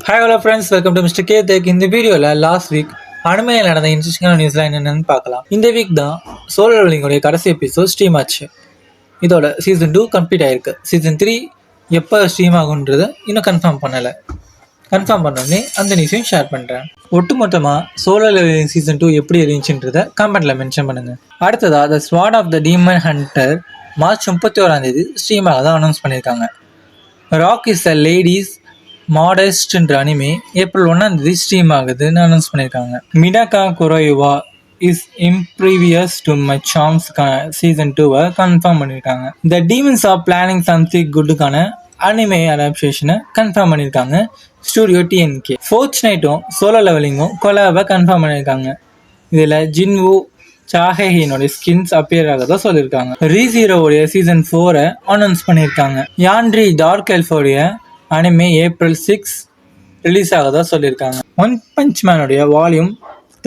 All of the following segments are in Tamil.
Hi hello friends, welcome to mister K tech. இந்த வீடியோவில் லாஸ்ட் வீக் அனிமையில் நடந்த இன்ட்ரெஸ்டிங்கான நியூஸ்லாம் என்னென்னு பார்க்கலாம். இந்த வீக் தான் சோலோ லெவலிங்கோடைய கடைசி எபிசோட் ஸ்ட்ரீம் ஆச்சு. இதோட சீசன் 2 கம்ப்ளீட் ஆயிருக்கு. சீசன் 3 எப்போ ஸ்ட்ரீம் ஆகுன்றது இன்னும் கன்ஃபார்ம் பண்ணலை. கன்ஃபார்ம் பண்ணோடனே அந்த நியூஸையும் ஷேர் பண்ணுறேன். ஒட்டுமொத்தமாக சோலோ லெவலிங் சீசன் 2 எப்படி இருந்துச்சுன்றதை கமெண்ட்டில் மென்ஷன் பண்ணுங்கள். அடுத்ததாக the sword of the demon hunter March 31 stream ஆக தான் அனௌன்ஸ் பண்ணியிருக்காங்க. ராக் இஸ் த லேடிஸ் மாடஸ்ட்ன்ற அனிமே ஏப்ரல் 1 ஸ்ட்ரீம் ஆகுதுன்னு அனௌன்ஸ் பண்ணியிருக்காங்க. Medaka Kuroiwa is impervious to my charms season 2 confirm பண்ணியிருக்காங்க. The demons are planning something குட்டுக்கான அனிமே அடாப்டேஷனை கன்ஃபார்ம் பண்ணியிருக்காங்க ஸ்டூடியோ TNK. ஃபோர்ட்நைட்டும் சோலோ லெவலிங்கும் கொலாபை கன்ஃபார்ம் பண்ணியிருக்காங்க. இதில் ஜின்வூ சாஹேஹினோட ஸ்கின்ஸ் அப்பியர் ஆகதான் சொல்லியிருக்காங்க. ரீசீரோவுடைய சீசன் 4 அனௌன்ஸ் பண்ணியிருக்காங்க. யான்ட்ரி டார்க் எல்ஃபோடைய அனிமே ஏப்ரல் 6 ரிலீஸ் ஆகதா சொல்லியிருக்காங்க. ஒன் பஞ்ச் மேனுடைய வால்யூம்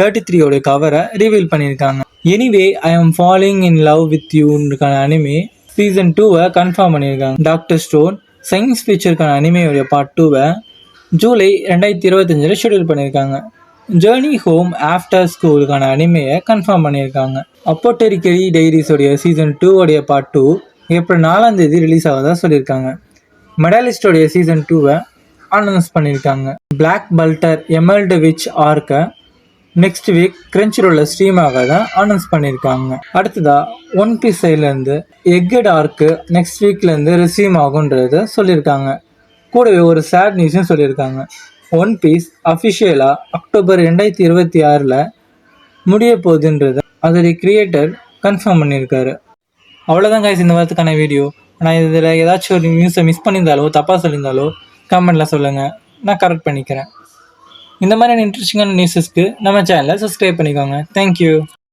33 கவரை ரிவீல் பண்ணியிருக்காங்க. Anyway I am falling in love with யூக்கான அனிமே சீசன் 2 கன்ஃபார்ம் பண்ணியிருக்காங்க. டாக்டர் ஸ்டோன் சயின்ஸ் ஃபீச்சருக்கான அனிமையோடைய பார்ட் 2 ஜூலை 2025 ஷெடியூல் பண்ணியிருக்காங்க. ஜேர்னி ஹோம் ஆஃப்டர் ஸ்கூலுக்கான அனிமையை கன்ஃபார்ம் பண்ணியிருக்காங்க. அப்போட்டெரிக்கரி டைரிஸோடைய சீசன் 2 பார்ட் 2 ஏப்ரல் 4 ரிலீஸ் ஆகதா சொல்லியிருக்காங்க. மெடாலிஸ்டோடைய சீசன் 2 அனௌன்ஸ் பண்ணியிருக்காங்க. Black பல்டர் எமல்டு which ஆர்க்கை next week கிரன்ச்சிரோல stream ஆக தான் அனௌன்ஸ் பண்ணியிருக்காங்க. அடுத்ததா ஒன் பீஸ் சைட்லேருந்து எக்கட் ஆர்க்கு நெக்ஸ்ட் வீக்லேருந்து ரிசீவ் ஆகுன்றத சொல்லியிருக்காங்க. கூடவே ஒரு சேட் நியூஸும் சொல்லியிருக்காங்க. ஒன் பீஸ் அஃபிஷியலாக அக்டோபர் 2026 முடிய போகுதுன்றத அதோடைய கிரியேட்டர் கன்ஃபார்ம் பண்ணியிருக்காரு. அவ்வளோதான் கைஸ் இந்த வாரத்துக்கான வீடியோ. நான் இதில் ஏதாச்சும் ஒரு நியூஸை மிஸ் பண்ணியிருந்தாலோ தப்பாக சொல்லியிருந்தாலோ கமெண்ட்டில் சொல்லுங்கள், நான் கரெக்ட் பண்ணிக்கிறேன். இந்த மாதிரியான இன்ட்ரெஸ்டிங்கான நியூஸஸ்க்கு நம்ம சேனலை சப்ஸ்கிரைப் பண்ணிக்கோங்க. தேங்க்யூ.